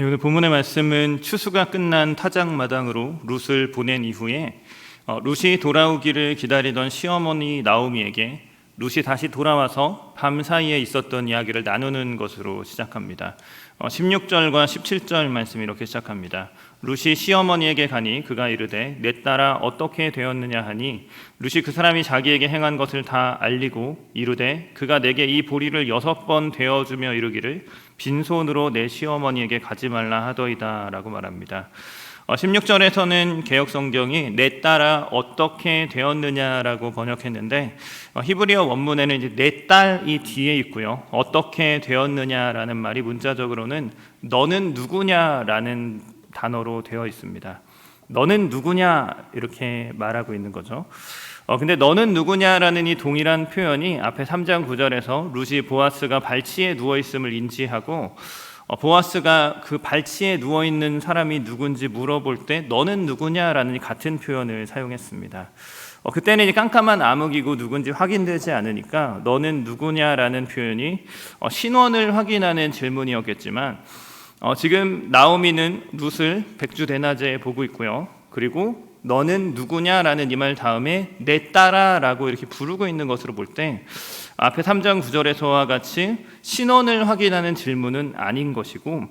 오늘 본문의 말씀은 추수가 끝난 타작마당으로 룻을 보낸 이후에 룻이 돌아오기를 기다리던 시어머니 나오미에게 룻이 다시 돌아와서 밤사이에 있었던 이야기를 나누는 것으로 시작합니다. 16절과 17절 말씀이 이렇게 시작합니다. 룻이 시어머니에게 가니 그가 이르되 내 딸아 어떻게 되었느냐 하니 룻이 그 사람이 자기에게 행한 것을 다 알리고 이르되 그가 내게 이 보리를 6번 되어주며 이르기를 빈손으로 내 시어머니에게 가지 말라 하더이다 라고 말합니다. 16절에서는 개역성경이 내 딸아 어떻게 되었느냐라고 번역했는데 히브리어 원문에는 이제 내 딸이 뒤에 있고요. 어떻게 되었느냐라는 말이 문자적으로는 너는 누구냐라는 단어로 되어 있습니다. 너는 누구냐 이렇게 말하고 있는 거죠. 근데 너는 누구냐라는 이 동일한 표현이 앞에 3장 9절에서 룻이 보아스가 발치에 누워있음을 인지하고 보아스가 그 발치에 누워있는 사람이 누군지 물어볼 때 너는 누구냐라는 같은 표현을 사용했습니다. 그때는 이제 깜깜한 암흑이고 누군지 확인되지 않으니까 너는 누구냐라는 표현이 신원을 확인하는 질문이었겠지만 지금 나오미는 룻을 백주대낮에 보고 있고요. 그리고 너는 누구냐라는 이 말 다음에 내 딸아라고 이렇게 부르고 있는 것으로 볼 때 앞에 3장 9절에서와 같이 신원을 확인하는 질문은 아닌 것이고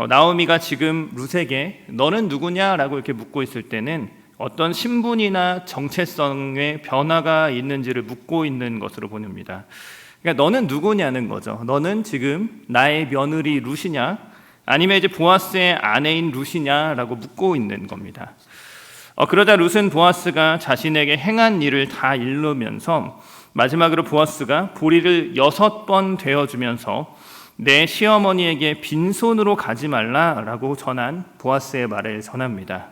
나오미가 지금 룻에게 너는 누구냐라고 이렇게 묻고 있을 때는 어떤 신분이나 정체성의 변화가 있는지를 묻고 있는 것으로 보입니다. 그러니까 너는 누구냐는 거죠. 너는 지금 나의 며느리 룻이냐 아니면 이제 보아스의 아내인 룻이냐라고 묻고 있는 겁니다. 그러자 룻은 보아스가 자신에게 행한 일을 다 일르면서 마지막으로 보아스가 보리를 6번 되어주면서 내 시어머니에게 빈손으로 가지 말라라고 전한 보아스의 말을 전합니다.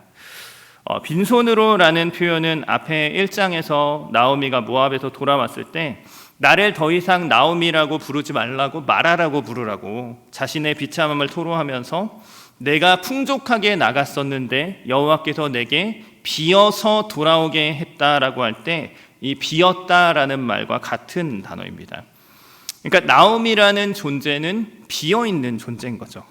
빈손으로라는 표현은 앞에 1장에서 나오미가 모압에서 돌아왔을 때 나를 더 이상 나오미라고 부르지 말라고 말하라고 부르라고 자신의 비참함을 토로하면서 내가 풍족하게 나갔었는데 여호와께서 내게 비어서 돌아오게 했다라고 할 때 이 비었다라는 말과 같은 단어입니다. 그러니까 나오미라는 존재는 비어있는 존재인 거죠.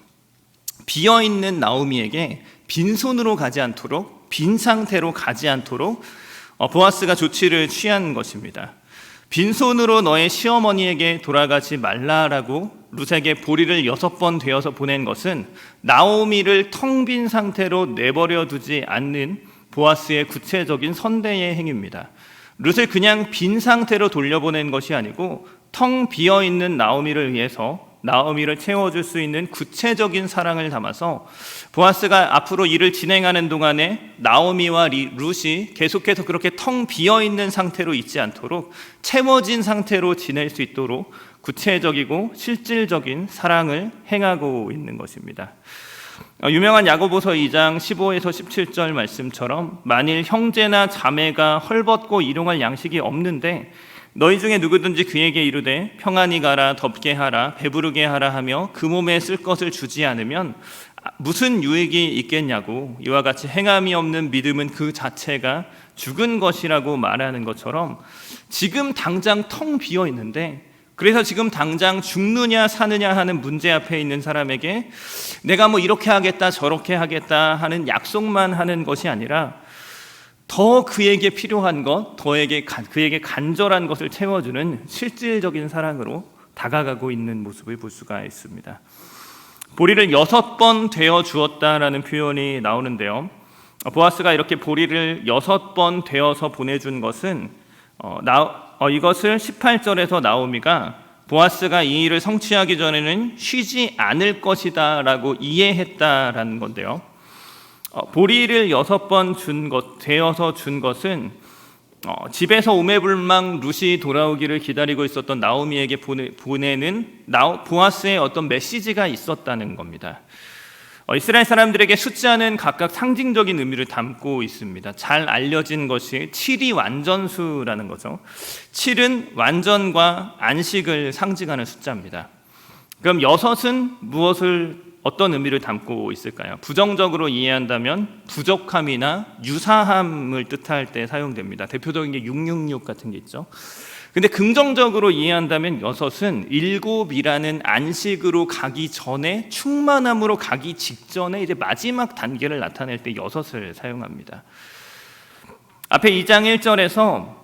비어있는 나오미에게 빈손으로 가지 않도록 빈 상태로 가지 않도록 보아스가 조치를 취한 것입니다. 빈손으로 너의 시어머니에게 돌아가지 말라라고 룻에게 보리를 6번 되어서 보낸 것은 나오미를 텅 빈 상태로 내버려 두지 않는 보아스의 구체적인 선대의 행위입니다. 룻을 그냥 빈 상태로 돌려보낸 것이 아니고 텅 비어있는 나오미를 위해서 나오미를 채워줄 수 있는 구체적인 사랑을 담아서 보아스가 앞으로 일을 진행하는 동안에 나오미와 룻이 계속해서 그렇게 텅 비어있는 상태로 있지 않도록 채워진 상태로 지낼 수 있도록 구체적이고 실질적인 사랑을 행하고 있는 것입니다. 유명한 야고보서 2장 15에서 17절 말씀처럼 만일 형제나 자매가 헐벗고 일용할 양식이 없는데 너희 중에 누구든지 그에게 이르되 평안히 가라 덥게 하라 배부르게 하라 하며 그 몸에 쓸 것을 주지 않으면 무슨 유익이 있겠냐고 이와 같이 행함이 없는 믿음은 그 자체가 죽은 것이라고 말하는 것처럼 지금 당장 텅 비어 있는데 그래서 지금 당장 죽느냐 사느냐 하는 문제 앞에 있는 사람에게 내가 뭐 이렇게 하겠다 저렇게 하겠다 하는 약속만 하는 것이 아니라 더 그에게 필요한 것, 그에게 간절한 것을 채워주는 실질적인 사랑으로 다가가고 있는 모습을 볼 수가 있습니다. 보리를 6번 되어 주었다라는 표현이 나오는데요. 보아스가 이렇게 보리를 6번 되어서 보내준 것은 이것을 18절에서 나오미가 보아스가 이 일을 성취하기 전에는 쉬지 않을 것이다 라고 이해했다라는 건데요. 보리를 6번 되어서 준 것은 집에서 오매불망 룻이 돌아오기를 기다리고 있었던 나오미에게 보내는 보아스의 어떤 메시지가 있었다는 겁니다. 이스라엘 사람들에게 숫자는 각각 상징적인 의미를 담고 있습니다. 잘 알려진 것이 7이 완전수라는 거죠. 7은 완전과 안식을 상징하는 숫자입니다. 그럼 6은 어떤 의미를 담고 있을까요? 부정적으로 이해한다면 부족함이나 유사함을 뜻할 때 사용됩니다. 대표적인 게 666 같은 게 있죠. 근데 긍정적으로 이해한다면 6은 7이라는 안식으로 가기 전에, 충만함으로 가기 직전에 이제 마지막 단계를 나타낼 때 6을 사용합니다. 앞에 2장 1절에서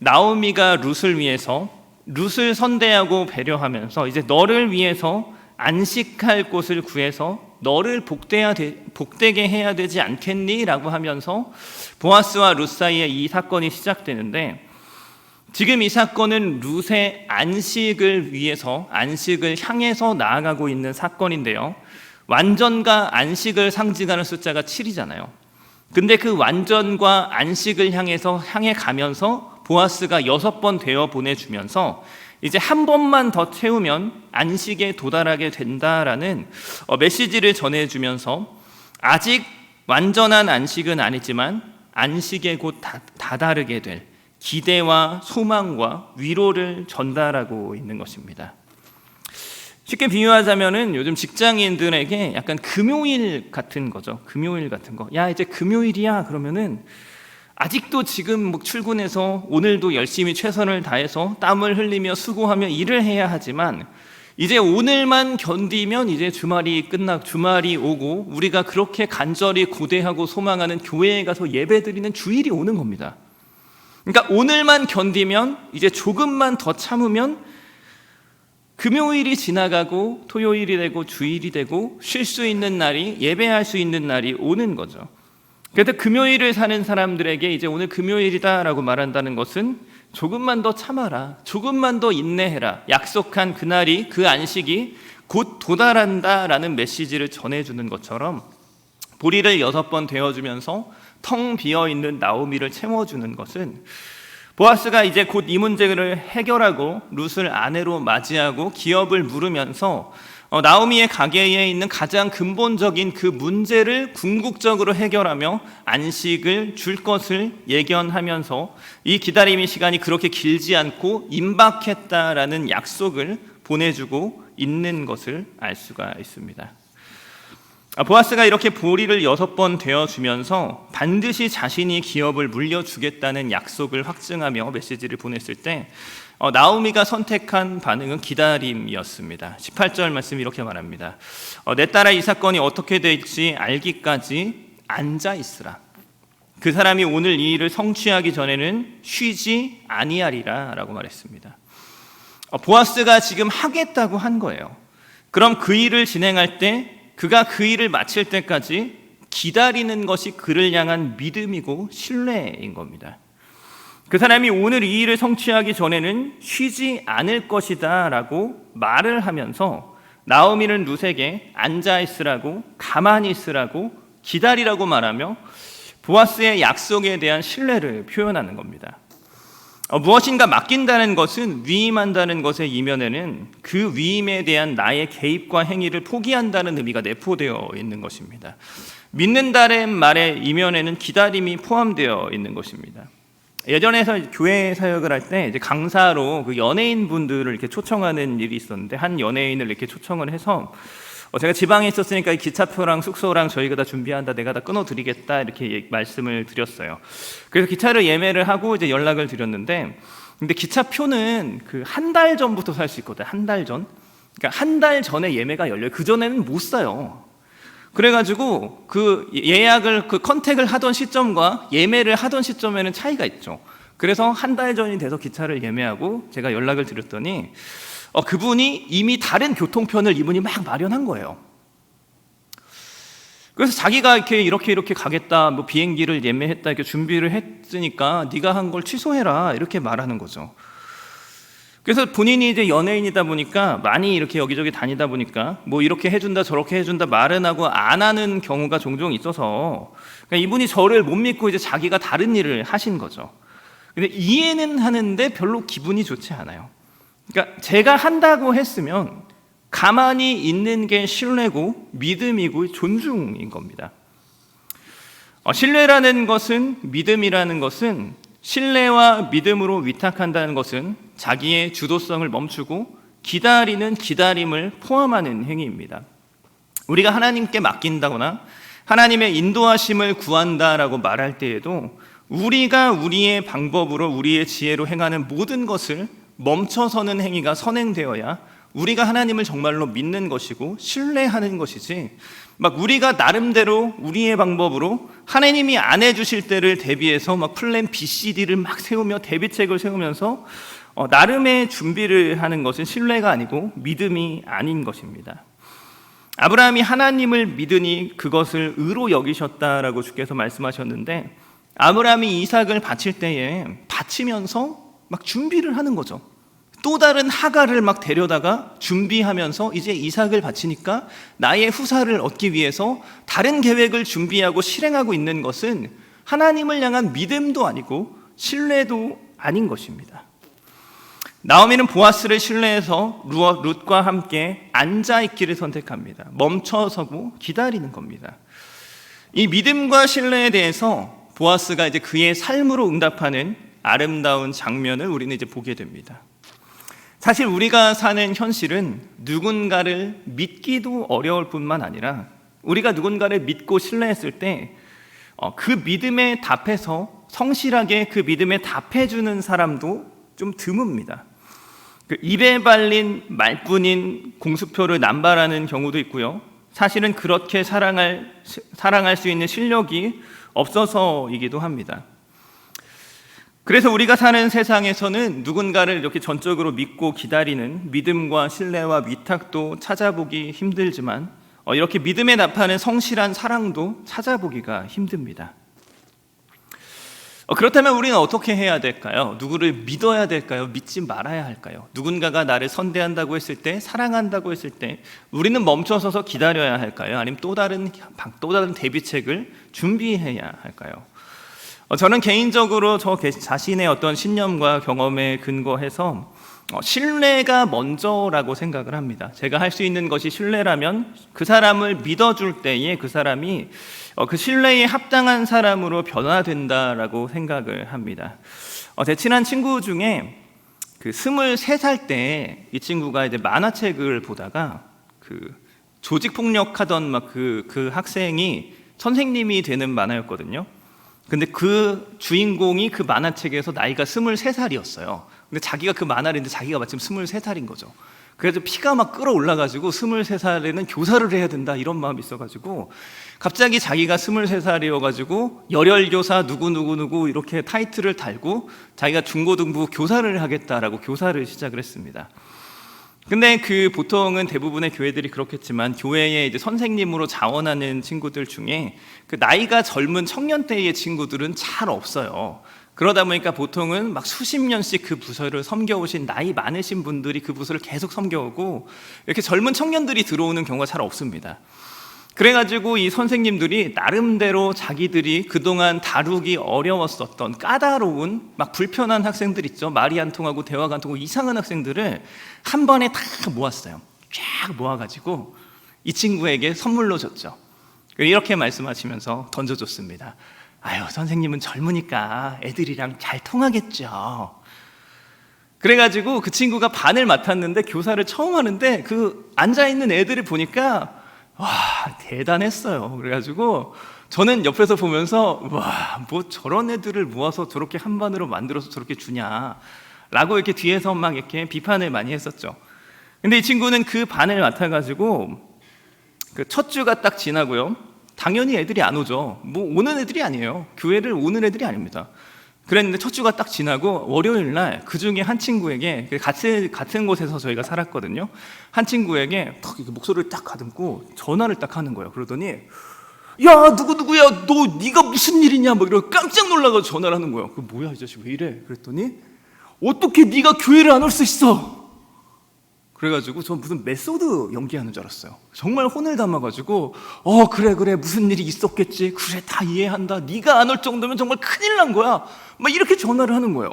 나오미가 룻을 위해서 룻을 선대하고 배려하면서 이제 너를 위해서 안식할 곳을 구해서 너를 복되게 해야 되지 않겠니? 라고 하면서 보아스와 룻 사이에 이 사건이 시작되는데, 지금 이 사건은 룻의 안식을 위해서, 안식을 향해서 나아가고 있는 사건인데요, 완전과 안식을 상징하는 숫자가 7이잖아요. 근데 그 완전과 안식을 향해 가면서 보아스가 6번 되어 보내주면서 이제 한 번만 더 채우면 안식에 도달하게 된다라는 메시지를 전해주면서, 아직 완전한 안식은 아니지만 안식에 곧 다다르게 될 기대와 소망과 위로를 전달하고 있는 것입니다. 쉽게 비유하자면은 요즘 직장인들에게 약간 금요일 같은 거죠. 금요일 같은 거. 야, 이제 금요일이야. 그러면은 아직도 지금 출근해서 오늘도 열심히 최선을 다해서 땀을 흘리며 수고하며 일을 해야 하지만, 이제 오늘만 견디면 이제 주말이 오고 우리가 그렇게 간절히 고대하고 소망하는 교회에 가서 예배드리는 주일이 오는 겁니다. 그러니까 오늘만 견디면, 이제 조금만 더 참으면 금요일이 지나가고 토요일이 되고 주일이 되고 쉴 수 있는 날이, 예배할 수 있는 날이 오는 거죠. 그래서 금요일을 사는 사람들에게 이제 오늘 금요일이다라고 말한다는 것은 조금만 더 참아라, 조금만 더 인내해라, 약속한 그날이, 그 안식이 곧 도달한다라는 메시지를 전해주는 것처럼 보리를 6번 되어주면서 텅 비어있는 나오미를 채워주는 것은, 보아스가 이제 곧 이 문제를 해결하고 룻을 아내로 맞이하고 기업을 물으면서 나오미의 가게에 있는 가장 근본적인 그 문제를 궁극적으로 해결하며 안식을 줄 것을 예견하면서 이 기다림의 시간이 그렇게 길지 않고 임박했다라는 약속을 보내주고 있는 것을 알 수가 있습니다. 보아스가 이렇게 보리를 6번 되어주면서 반드시 자신이 기업을 물려주겠다는 약속을 확증하며 메시지를 보냈을 때 나오미가 선택한 반응은 기다림이었습니다. 18절 말씀이 이렇게 말합니다. 내 딸아, 이 사건이 어떻게 될지 알기까지 앉아 있으라. 그 사람이 오늘 이 일을 성취하기 전에는 쉬지 아니하리라 라고 말했습니다. 보아스가 지금 하겠다고 한 거예요. 그럼 그 일을 진행할 때, 그가 그 일을 마칠 때까지 기다리는 것이 그를 향한 믿음이고 신뢰인 겁니다. 그 사람이 오늘 이 일을 성취하기 전에는 쉬지 않을 것이다 라고 말을 하면서 나오미는 룻에게 앉아있으라고, 가만히 있으라고, 기다리라고 말하며 보아스의 약속에 대한 신뢰를 표현하는 겁니다. 무엇인가 맡긴다는 것은, 위임한다는 것의 이면에는 그 위임에 대한 나의 개입과 행위를 포기한다는 의미가 내포되어 있는 것입니다. 믿는다는 말의 이면에는 기다림이 포함되어 있는 것입니다. 예전에 교회 사역을 할 때 이제 강사로 그 연예인 분들을 이렇게 초청하는 일이 있었는데, 한 연예인을 이렇게 초청을 해서 제가 지방에 있었으니까 기차표랑 숙소랑 저희가 다 준비한다, 내가 다 끊어드리겠다, 이렇게 말씀을 드렸어요. 그래서 기차를 예매를 하고 이제 연락을 드렸는데, 근데 기차표는 그 한 달 전부터 살 수 있거든요. 한 달 전. 그러니까 한 달 전에 예매가 열려요. 그 전에는 못 사요. 그래가지고 그 예약을, 그 컨택을 하던 시점과 예매를 하던 시점에는 차이가 있죠. 그래서 한 달 전이 돼서 기차를 예매하고 제가 연락을 드렸더니 그분이 이미 다른 교통편을 이분이 막 마련한 거예요. 그래서 자기가 이렇게 가겠다, 뭐 비행기를 예매했다, 이렇게 준비를 했으니까 네가 한 걸 취소해라, 이렇게 말하는 거죠. 그래서 본인이 이제 연예인이다 보니까 많이 이렇게 여기저기 다니다 보니까 뭐 이렇게 해준다 저렇게 해준다 말은 하고 안 하는 경우가 종종 있어서, 그러니까 이분이 저를 못 믿고 이제 자기가 다른 일을 하신 거죠. 근데 이해는 하는데 별로 기분이 좋지 않아요. 그러니까 제가 한다고 했으면 가만히 있는 게 신뢰고 믿음이고 존중인 겁니다. 신뢰라는 것은, 믿음이라는 것은, 신뢰와 믿음으로 위탁한다는 것은 자기의 주도성을 멈추고 기다리는 기다림을 포함하는 행위입니다. 우리가 하나님께 맡긴다거나 하나님의 인도하심을 구한다라고 말할 때에도 우리가 우리의 방법으로, 우리의 지혜로 행하는 모든 것을 멈춰서는 행위가 선행되어야 우리가 하나님을 정말로 믿는 것이고 신뢰하는 것이지, 막 우리가 나름대로 우리의 방법으로 하나님이 안 해주실 때를 대비해서 막 플랜 B, C, D를 막 세우며 대비책을 세우면서 나름의 준비를 하는 것은 신뢰가 아니고 믿음이 아닌 것입니다. 아브라함이 하나님을 믿으니 그것을 의로 여기셨다라고 주께서 말씀하셨는데, 아브라함이 이삭을 바칠 때에 바치면서 막 준비를 하는 거죠. 또 다른 하가를 막 데려다가 준비하면서 이제 이삭을 바치니까 나의 후사를 얻기 위해서 다른 계획을 준비하고 실행하고 있는 것은 하나님을 향한 믿음도 아니고 신뢰도 아닌 것입니다. 나오미는 보아스를 신뢰해서 룻과 함께 앉아있기를 선택합니다. 멈춰서고 기다리는 겁니다. 이 믿음과 신뢰에 대해서 보아스가 이제 그의 삶으로 응답하는 아름다운 장면을 우리는 이제 보게 됩니다. 사실 우리가 사는 현실은 누군가를 믿기도 어려울 뿐만 아니라 우리가 누군가를 믿고 신뢰했을 때 그 믿음에 답해서 성실하게 그 믿음에 답해주는 사람도 좀 드뭅니다. 입에 발린 말뿐인 공수표를 남발하는 경우도 있고요. 사실은 그렇게 사랑할 수 있는 실력이 없어서이기도 합니다. 그래서 우리가 사는 세상에서는 누군가를 이렇게 전적으로 믿고 기다리는 믿음과 신뢰와 위탁도 찾아보기 힘들지만 이렇게 믿음에 답하는 성실한 사랑도 찾아보기가 힘듭니다. 그렇다면 우리는 어떻게 해야 될까요? 누구를 믿어야 될까요? 믿지 말아야 할까요? 누군가가 나를 선대한다고 했을 때, 사랑한다고 했을 때 우리는 멈춰서서 기다려야 할까요? 아니면 또 다른 대비책을 준비해야 할까요? 저는 개인적으로 저 자신의 어떤 신념과 경험에 근거해서 신뢰가 먼저라고 생각을 합니다. 제가 할 수 있는 것이 신뢰라면 그 사람을 믿어줄 때에 그 사람이 그 신뢰에 합당한 사람으로 변화된다라고 생각을 합니다. 제 친한 친구 중에 그 23살 때 이 친구가 이제 만화책을 보다가 그 조직폭력하던 막 그 학생이 선생님이 되는 만화였거든요. 근데 그 주인공이 그 만화책에서 나이가 23살이었어요. 근데 자기가 그 만화를 했는데 자기가 마침 23살인 거죠. 그래서 피가 막 끌어올라가지고 23살에는 교사를 해야 된다 이런 마음이 있어가지고 갑자기 자기가 23살이어가지고 열혈교사 누구누구누구 이렇게 타이틀을 달고 자기가 중고등부 교사를 하겠다라고 교사를 시작을 했습니다. 근데 그 보통은 대부분의 교회들이 그렇겠지만 교회에 이제 선생님으로 자원하는 친구들 중에 그 나이가 젊은 청년대의 친구들은 잘 없어요. 그러다 보니까 보통은 막 수십 년씩 그 부서를 섬겨오신 나이 많으신 분들이 그 부서를 계속 섬겨오고 이렇게 젊은 청년들이 들어오는 경우가 잘 없습니다. 그래가지고 이 선생님들이 나름대로 자기들이 그동안 다루기 어려웠었던 까다로운 막 불편한 학생들 있죠. 말이 안 통하고 대화가 안 통하고 이상한 학생들을 한 번에 다 모았어요. 쫙 모아가지고 이 친구에게 선물로 줬죠. 이렇게 말씀하시면서 던져줬습니다. 아유, 선생님은 젊으니까 애들이랑 잘 통하겠죠. 그래가지고 그 친구가 반을 맡았는데 교사를 처음 하는데 그 앉아있는 애들을 보니까 와, 대단했어요. 그래가지고 저는 옆에서 보면서 와, 뭐 저런 애들을 모아서 저렇게 한 반으로 만들어서 저렇게 주냐라고 이렇게 뒤에서 막 이렇게 비판을 많이 했었죠. 근데 이 친구는 그 반을 맡아가지고 그 첫 주가 딱 지나고요. 당연히 애들이 안 오죠. 뭐 오는 애들이 아니에요. 교회를 오는 애들이 아닙니다. 그랬는데 첫 주가 딱 지나고 월요일 날 그 중에 한 친구에게 같은 곳에서 저희가 살았거든요. 한 친구에게 탁 이렇게 목소리를 딱 가듬고 전화를 딱 하는 거예요. 그러더니 야 누구야 너 네가 무슨 일이냐 뭐 이러고 깜짝 놀라서 전화를 하는 거예요. 그 뭐야 이 자식 왜 이래? 그랬더니 어떻게 네가 교회를 안 올 수 있어? 그래가지고 저 무슨 메소드 연기하는 줄 알았어요. 정말 혼을 담아가지고 그래 무슨 일이 있었겠지. 그래 다 이해한다. 네가 안 올 정도면 정말 큰일 난 거야. 막 이렇게 전화를 하는 거예요.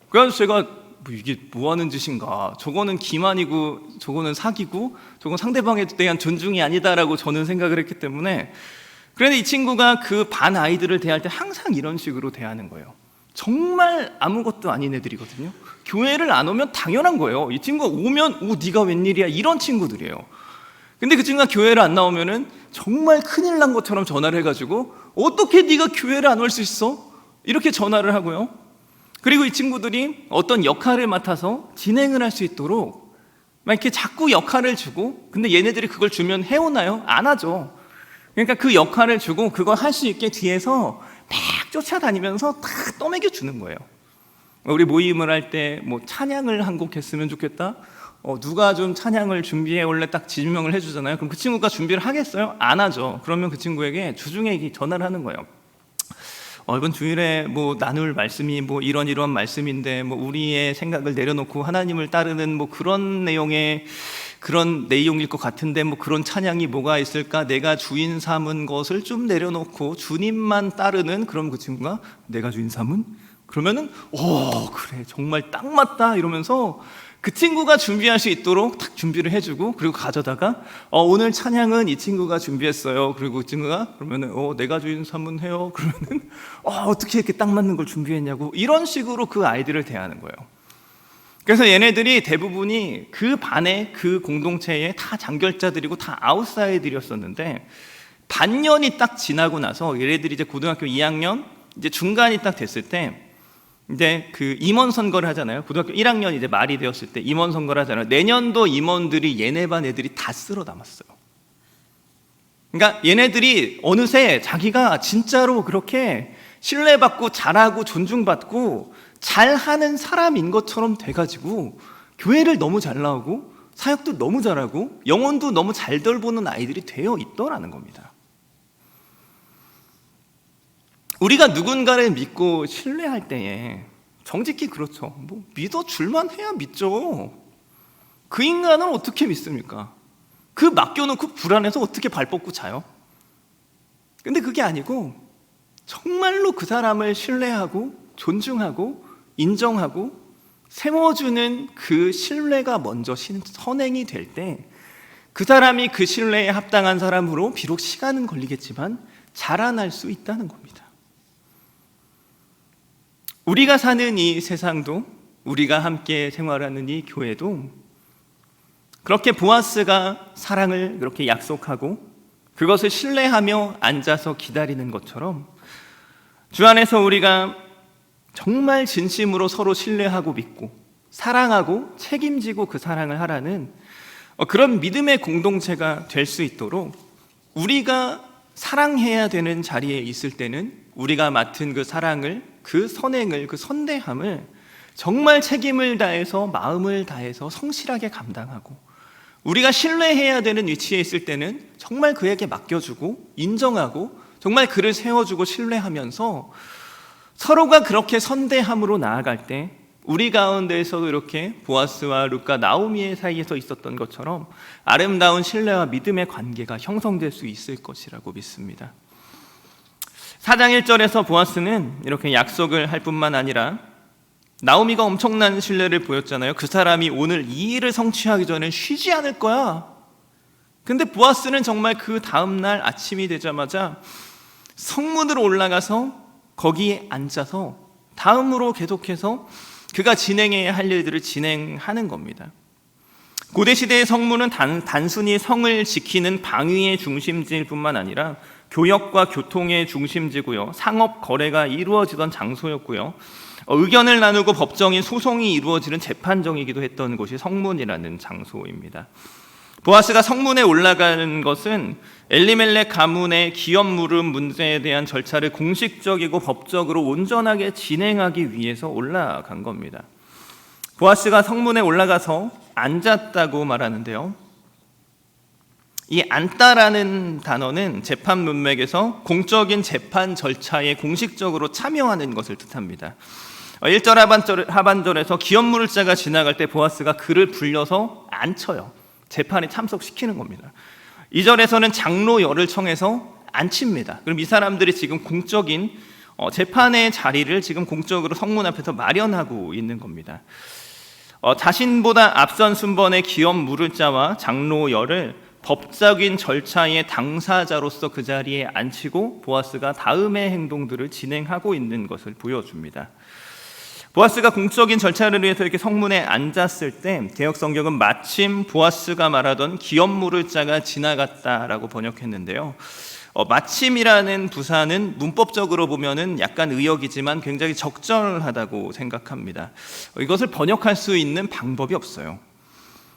그래서 제가 뭐 이게 뭐 하는 짓인가, 저거는 기만이고 저거는 사기고 저건 상대방에 대한 존중이 아니다라고 저는 생각을 했기 때문에, 그런데 이 친구가 그 반 아이들을 대할 때 항상 이런 식으로 대하는 거예요. 정말 아무것도 아닌 애들이거든요. 교회를 안 오면 당연한 거예요. 이 친구가 오면 네가 웬일이야, 이런 친구들이에요. 근데 그 친구가 교회를 안 나오면은 정말 큰일 난 것처럼 전화를 해가지고 어떻게 네가 교회를 안 올 수 있어? 이렇게 전화를 하고요. 그리고 이 친구들이 어떤 역할을 맡아서 진행을 할 수 있도록 막 이렇게 자꾸 역할을 주고, 근데 얘네들이 그걸 주면 해오나요? 안 하죠. 그러니까 그 역할을 주고 그걸 할 수 있게 뒤에서 막 쫓아다니면서 다 떠먹여 주는 거예요. 우리 모임을 할 때 뭐 찬양을 한 곡 했으면 좋겠다, 누가 좀 찬양을 준비해 올래, 딱 지명을 해주잖아요. 그럼 그 친구가 준비를 하겠어요? 안 하죠. 그러면 그 친구에게 주중에 전화를 하는 거예요. 이번 주일에 뭐 나눌 말씀이 뭐 이런 말씀인데, 뭐 우리의 생각을 내려놓고 하나님을 따르는 뭐 그런 내용의 그런 내용일 것 같은데, 뭐 그런 찬양이 뭐가 있을까? 내가 주인 삼은 것을 좀 내려놓고 주님만 따르는. 그럼 그 친구가 내가 주인 삼은? 그러면은 그래, 정말 딱 맞다 이러면서 그 친구가 준비할 수 있도록 딱 준비를 해주고, 그리고 가져다가 오늘 찬양은 이 친구가 준비했어요. 그리고 그 친구가 그러면은 내가 주인 삼은 해요. 그러면은 어떻게 이렇게 딱 맞는 걸 준비했냐고, 이런 식으로 그 아이들을 대하는 거예요. 그래서 얘네들이 대부분이 그 반에, 그 공동체에 다 장결자들이고 다 아웃사이더들이었었는데, 반년이 딱 지나고 나서 얘네들이 이제 고등학교 2학년 이제 중간이 딱 됐을 때, 이제 그 임원 선거를 하잖아요. 고등학교 1학년 이제 말이 되었을 때 임원 선거를 하잖아요. 내년도 임원들이 얘네 반 애들이 다 쓸어 담았어요. 그러니까 얘네들이 어느새 자기가 진짜로 그렇게 신뢰받고 잘하고 존중받고 잘하는 사람인 것처럼 돼가지고 교회를 너무 잘 나오고 사역도 너무 잘하고 영혼도 너무 잘 돌보는 아이들이 되어 있더라는 겁니다. 우리가 누군가를 믿고 신뢰할 때에 정직히 그렇죠. 뭐 믿어줄만 해야 믿죠. 그 인간을 어떻게 믿습니까? 그 맡겨놓고 불안해서 어떻게 발 뻗고 자요? 근데 그게 아니고 정말로 그 사람을 신뢰하고 존중하고 인정하고 세워주는 그 신뢰가 먼저 선행이 될 때, 그 사람이 그 신뢰에 합당한 사람으로 비록 시간은 걸리겠지만 자라날 수 있다는 겁니다. 우리가 사는 이 세상도, 우리가 함께 생활하는 이 교회도 그렇게 보아스가 사랑을 그렇게 약속하고 그것을 신뢰하며 앉아서 기다리는 것처럼, 주 안에서 우리가 정말 진심으로 서로 신뢰하고 믿고 사랑하고 책임지고 그 사랑을 하라는 그런 믿음의 공동체가 될 수 있도록, 우리가 사랑해야 되는 자리에 있을 때는 우리가 맡은 그 사랑을, 그 선행을, 그 선대함을 정말 책임을 다해서 마음을 다해서 성실하게 감당하고, 우리가 신뢰해야 되는 위치에 있을 때는 정말 그에게 맡겨주고 인정하고 정말 그를 세워주고 신뢰하면서 서로가 그렇게 선대함으로 나아갈 때, 우리 가운데에서도 이렇게 보아스와 룻과 나오미의 사이에서 있었던 것처럼 아름다운 신뢰와 믿음의 관계가 형성될 수 있을 것이라고 믿습니다. 4장 1절에서 보아스는 이렇게 약속을 할 뿐만 아니라 나오미가 엄청난 신뢰를 보였잖아요. 그 사람이 오늘 이 일을 성취하기 전에 쉬지 않을 거야. 근데 보아스는 정말 그 다음날 아침이 되자마자 성문으로 올라가서 거기에 앉아서 다음으로 계속해서 그가 진행해야 할 일들을 진행하는 겁니다. 고대시대의 성문은 단순히 성을 지키는 방위의 중심지일 뿐만 아니라 교역과 교통의 중심지고요, 상업 거래가 이루어지던 장소였고요, 의견을 나누고 법정인 소송이 이루어지는 재판정이기도 했던 곳이 성문이라는 장소입니다. 보아스가 성문에 올라가는 것은 엘리멜렉 가문의 기업 물음 문제에 대한 절차를 공식적이고 법적으로 온전하게 진행하기 위해서 올라간 겁니다. 보아스가 성문에 올라가서 앉았다고 말하는데요, 이 앉다라는 단어는 재판 문맥에서 공적인 재판 절차에 공식적으로 참여하는 것을 뜻합니다. 1절 하반절에서 기업 물을 자가 지나갈 때 보아스가 그를 불려서 앉혀요. 재판에 참석시키는 겁니다. 2절에서는 장로열을 청해서 앉힙니다. 그럼 이 사람들이 지금 공적인 재판의 자리를 지금 공적으로 성문 앞에서 마련하고 있는 겁니다. 자신보다 앞선 순번의 기업 무를자와 장로열을 법적인 절차의 당사자로서 그 자리에 앉히고 보아스가 다음의 행동들을 진행하고 있는 것을 보여줍니다. 보아스가 공적인 절차를 위해서 이렇게 성문에 앉았을 때 개역 성경은 마침 보아스가 말하던 기업 무를자가 지나갔다라고 번역했는데요. 마침이라는 부사는 문법적으로 보면은 약간 의역이지만 굉장히 적절하다고 생각합니다. 이것을 번역할 수 있는 방법이 없어요.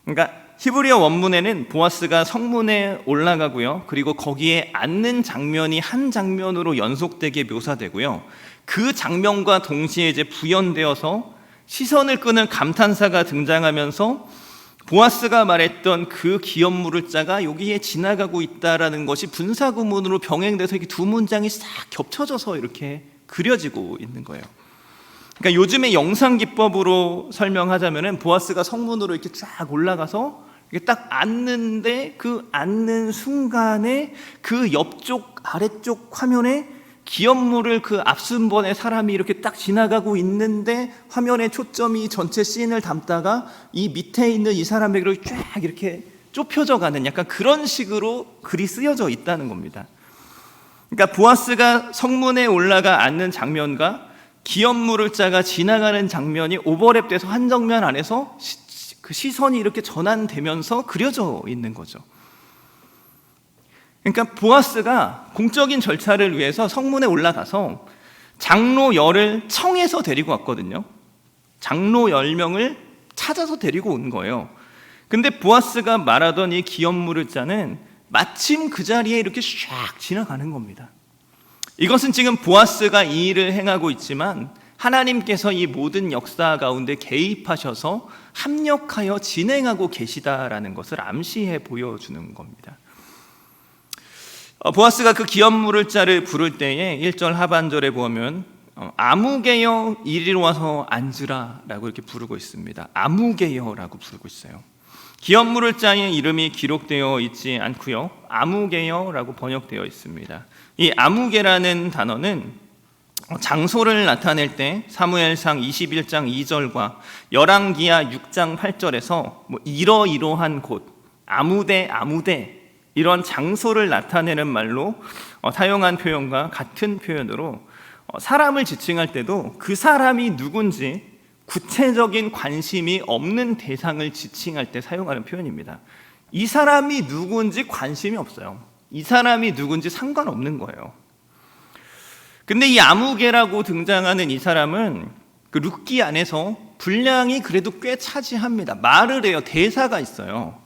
그러니까 히브리어 원문에는 보아스가 성문에 올라가고요, 그리고 거기에 앉는 장면이 한 장면으로 연속되게 묘사되고요, 그 장면과 동시에 이제 부연되어서 시선을 끄는 감탄사가 등장하면서 보아스가 말했던 그 기업 무를자가 여기에 지나가고 있다라는 것이 분사구문으로 병행돼서 이렇게 두 문장이 싹 겹쳐져서 이렇게 그려지고 있는 거예요. 그러니까 요즘의 영상 기법으로 설명하자면은 보아스가 성문으로 이렇게 쫙 올라가서 이렇게 딱 앉는데 그 앉는 순간에 그 옆쪽 아래쪽 화면에 기업물을 그 앞순번에 사람이 이렇게 딱 지나가고 있는데 화면의 초점이 전체 씬을 담다가 이 밑에 있는 이 사람에게로 쫙 이렇게 좁혀져 가는 약간 그런 식으로 글이 쓰여져 있다는 겁니다. 그러니까 보아스가 성문에 올라가 앉는 장면과 기업무를자가 지나가는 장면이 오버랩돼서 한 장면 안에서 그 시선이 이렇게 전환되면서 그려져 있는 거죠. 그러니까 보아스가 공적인 절차를 위해서 성문에 올라가서 장로 열을 청해서 데리고 왔거든요. 장로 10명을 찾아서 데리고 온 거예요. 근데 보아스가 말하던 이 기업 무를자는 마침 그 자리에 이렇게 샥 지나가는 겁니다. 이것은 지금 보아스가 이 일을 행하고 있지만 하나님께서 이 모든 역사 가운데 개입하셔서 합력하여 진행하고 계시다라는 것을 암시해 보여주는 겁니다. 보아스가 그 기업 무를자를 부를 때에 1절 하반절에 보면 아무개여 이리로 와서 앉으라 라고 이렇게 부르고 있습니다. 아무개여라고 부르고 있어요. 기업 무를자의 이름이 기록되어 있지 않고요, 아무개여라고 번역되어 있습니다. 이 아무개라는 단어는 장소를 나타낼 때 사무엘상 21장 2절과 열왕기하 6장 8절에서 이러이러한 곳, 아무데 아무데 이런 장소를 나타내는 말로 사용한 표현과 같은 표현으로 사람을 지칭할 때도 그 사람이 누군지 구체적인 관심이 없는 대상을 지칭할 때 사용하는 표현입니다. 이 사람이 누군지 관심이 없어요. 이 사람이 누군지 상관없는 거예요. 근데 이 아무개라고 등장하는 이 사람은 그 룻기 안에서 분량이 그래도 꽤 차지합니다. 말을 해요. 대사가 있어요.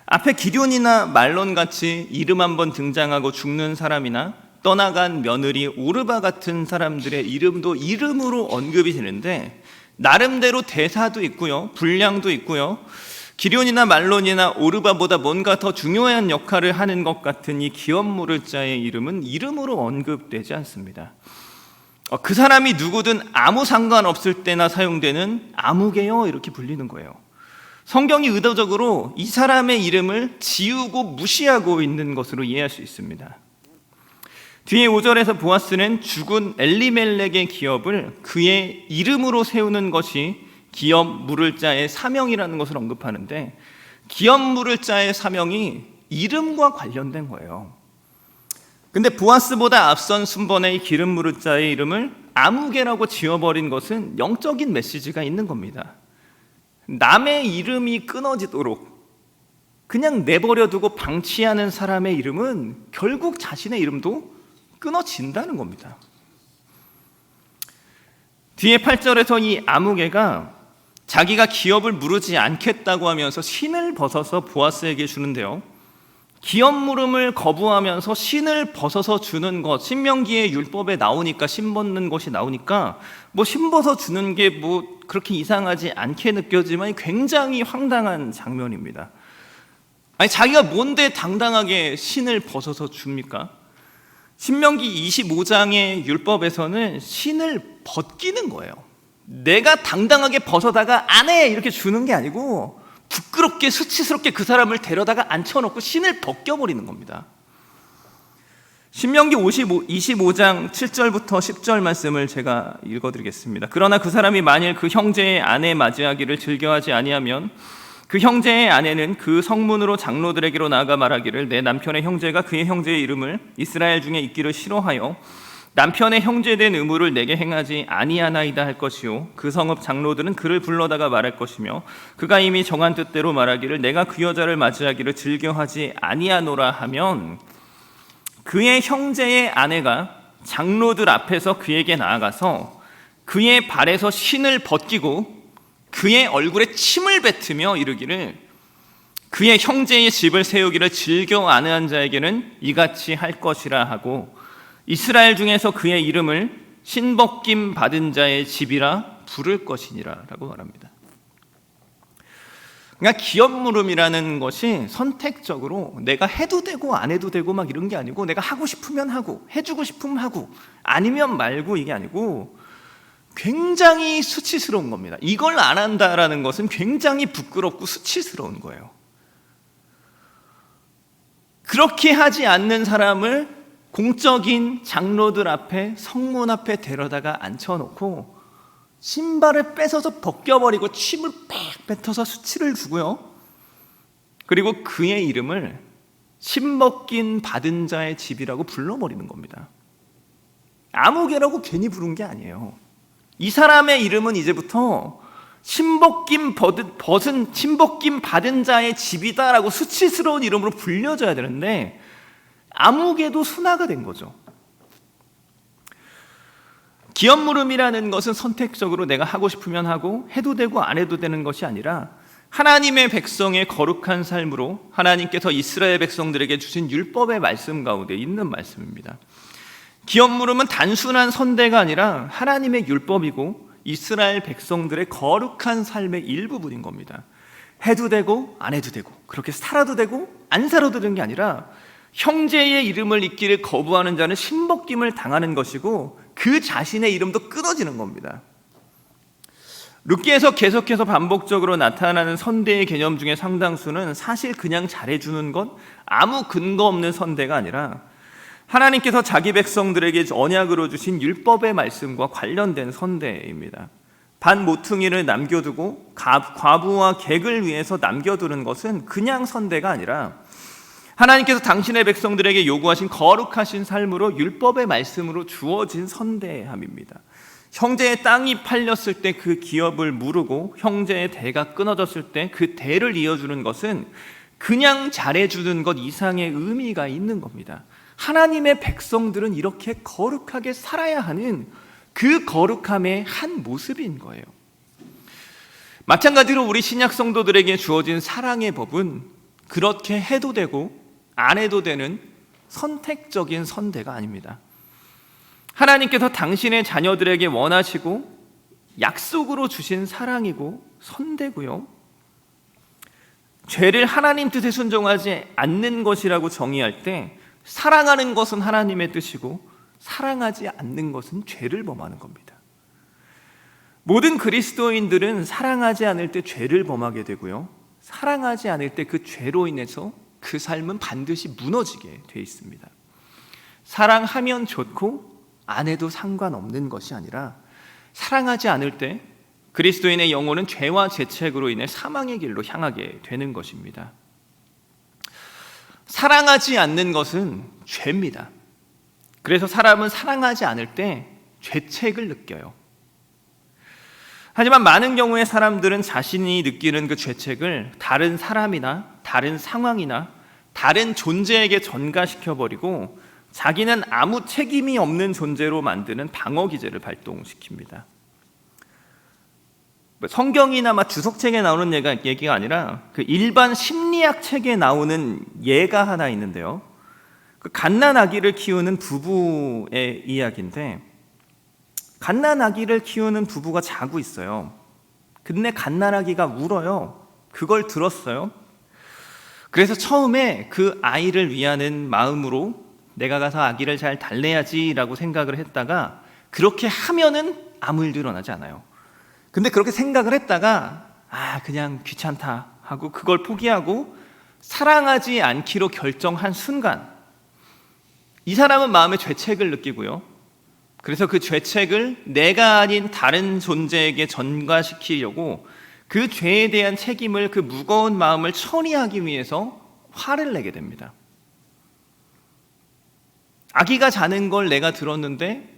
앞에 기럐이나 말론 같이 이름 한번 등장하고 죽는 사람이나 떠나간 며느리 오르바 같은 사람들의 이름도 이름으로 언급이 되는데 나름대로 대사도 있고요, 분량도 있고요, 기럐이나 말론이나 오르바보다 뭔가 더 중요한 역할을 하는 것 같은 이 기업 무를자의 이름은 이름으로 언급되지 않습니다. 그 사람이 누구든 아무 상관없을 때나 사용되는 아무개요 이렇게 불리는 거예요. 성경이 의도적으로 이 사람의 이름을 지우고 무시하고 있는 것으로 이해할 수 있습니다. 뒤에 5절에서 보아스는 죽은 엘리멜렉의 기업을 그의 이름으로 세우는 것이 기업 무를자의 사명이라는 것을 언급하는데, 기업 무를자의 사명이 이름과 관련된 거예요. 근데 보아스보다 앞선 순번의 기름 무를자의 이름을 아무개라고 지어버린 것은 영적인 메시지가 있는 겁니다. 남의 이름이 끊어지도록 그냥 내버려두고 방치하는 사람의 이름은 결국 자신의 이름도 끊어진다는 겁니다. 뒤에 8절에서 이 아무개가 자기가 기업을 무르지 않겠다고 하면서 신을 벗어서 보아스에게 주는데요, 기업 물음을 거부하면서 신을 벗어서 주는 것, 신명기의 율법에 나오니까 신 벗는 것이 나오니까 신 벗어 주는 게 그렇게 이상하지 않게 느껴지만 굉장히 황당한 장면입니다. 아니, 자기가 뭔데 당당하게 신을 벗어서 줍니까? 신명기 25장의 율법에서는 신을 벗기는 거예요. 내가 당당하게 벗어다가 안 해 이렇게 주는 게 아니고 부끄럽게 수치스럽게 그 사람을 데려다가 앉혀놓고 신을 벗겨버리는 겁니다. 신명기 25장 7절부터 10절 말씀을 제가 읽어드리겠습니다. 그러나 그 사람이 만일 그 형제의 아내 맞이하기를 즐겨하지 아니하면 그 형제의 아내는 그 성문으로 장로들에게로 나아가 말하기를 내 남편의 형제가 그의 형제의 이름을 이스라엘 중에 있기를 싫어하여 남편의 형제된 의무를 내게 행하지 아니하나이다 할 것이요 그 성읍 장로들은 그를 불러다가 말할 것이며 그가 이미 정한 뜻대로 말하기를 내가 그 여자를 맞이하기를 즐겨하지 아니하노라 하면 그의 형제의 아내가 장로들 앞에서 그에게 나아가서 그의 발에서 신을 벗기고 그의 얼굴에 침을 뱉으며 이르기를 그의 형제의 집을 세우기를 즐겨 아는 자에게는 이같이 할 것이라 하고 이스라엘 중에서 그의 이름을 신벗김 받은 자의 집이라 부를 것이니라 라고 말합니다. 그러니까 기업 물음이라는 것이 선택적으로 내가 해도 되고 안 해도 되고 막 이런 게 아니고 내가 하고 싶으면 하고 해주고 싶으면 하고 아니면 말고 이게 아니고 굉장히 수치스러운 겁니다. 이걸 안 한다라는 것은 굉장히 부끄럽고 수치스러운 거예요. 그렇게 하지 않는 사람을 공적인 장로들 앞에 성문 앞에 데려다가 앉혀놓고 신발을 뺏어서 벗겨버리고 침을 빽 뱉어서 수치를 주고요. 그리고 그의 이름을 신벗긴 받은 자의 집이라고 불러버리는 겁니다. 아무개라고 괜히 부른 게 아니에요. 이 사람의 이름은 이제부터 신벗김 받은 자의 집이다라고 수치스러운 이름으로 불려져야 되는데 아무개도 순화가 된 거죠. 기업 물음이라는 것은 선택적으로 내가 하고 싶으면 하고 해도 되고 안 해도 되는 것이 아니라 하나님의 백성의 거룩한 삶으로 하나님께서 이스라엘 백성들에게 주신 율법의 말씀 가운데 있는 말씀입니다. 기업 물음은 단순한 선대가 아니라 하나님의 율법이고 이스라엘 백성들의 거룩한 삶의 일부분인 겁니다. 해도 되고 안 해도 되고 그렇게 살아도 되고 안 살아도 되는 게 아니라 형제의 이름을 잊기를 거부하는 자는 신벗김을 당하는 것이고 그 자신의 이름도 끊어지는 겁니다. 룻기에서 계속해서 반복적으로 나타나는 선대의 개념 중에 상당수는 사실 그냥 잘해주는 것, 아무 근거 없는 선대가 아니라 하나님께서 자기 백성들에게 언약으로 주신 율법의 말씀과 관련된 선대입니다. 반 모퉁이를 남겨두고 과부와 객을 위해서 남겨두는 것은 그냥 선대가 아니라 하나님께서 당신의 백성들에게 요구하신 거룩하신 삶으로 율법의 말씀으로 주어진 선대함입니다. 형제의 땅이 팔렸을 때 그 기업을 무르고 형제의 대가 끊어졌을 때 그 대를 이어주는 것은 그냥 잘해주는 것 이상의 의미가 있는 겁니다. 하나님의 백성들은 이렇게 거룩하게 살아야 하는 그 거룩함의 한 모습인 거예요. 마찬가지로 우리 신약 성도들에게 주어진 사랑의 법은 그렇게 해도 되고 안 해도 되는 선택적인 선대가 아닙니다. 하나님께서 당신의 자녀들에게 원하시고 약속으로 주신 사랑이고 선대고요. 죄를 하나님 뜻에 순종하지 않는 것이라고 정의할 때 사랑하는 것은 하나님의 뜻이고 사랑하지 않는 것은 죄를 범하는 겁니다. 모든 그리스도인들은 사랑하지 않을 때 죄를 범하게 되고요. 사랑하지 않을 때 그 죄로 인해서 그 삶은 반드시 무너지게 돼 있습니다. 사랑하면 좋고 안 해도 상관없는 것이 아니라 사랑하지 않을 때 그리스도인의 영혼은 죄와 죄책으로 인해 사망의 길로 향하게 되는 것입니다. 사랑하지 않는 것은 죄입니다. 그래서 사람은 사랑하지 않을 때 죄책을 느껴요. 하지만 많은 경우에 사람들은 자신이 느끼는 그 죄책을 다른 사람이나 다른 상황이나 다른 존재에게 전가시켜버리고 자기는 아무 책임이 없는 존재로 만드는 방어기제를 발동시킵니다. 성경이나 주석책에 나오는 얘기가 아니라 그 일반 심리학 책에 나오는 예가 하나 있는데요. 그 갓난아기를 키우는 부부의 이야기인데 갓난아기를 키우는 부부가 자고 있어요. 근데 갓난아기가 울어요. 그걸 들었어요. 그래서 처음에 그 아이를 위하는 마음으로 내가 가서 아기를 잘 달래야지라고 생각을 했다가 그렇게 하면은 아무 일도 일어나지 않아요. 근데 그렇게 생각을 했다가 그냥 귀찮다 하고 그걸 포기하고 사랑하지 않기로 결정한 순간 이 사람은 마음에 죄책을 느끼고요. 그래서 그 죄책을 내가 아닌 다른 존재에게 전가시키려고 그 죄에 대한 책임을, 그 무거운 마음을 처리하기 위해서 화를 내게 됩니다. 아기가 자는 걸 내가 들었는데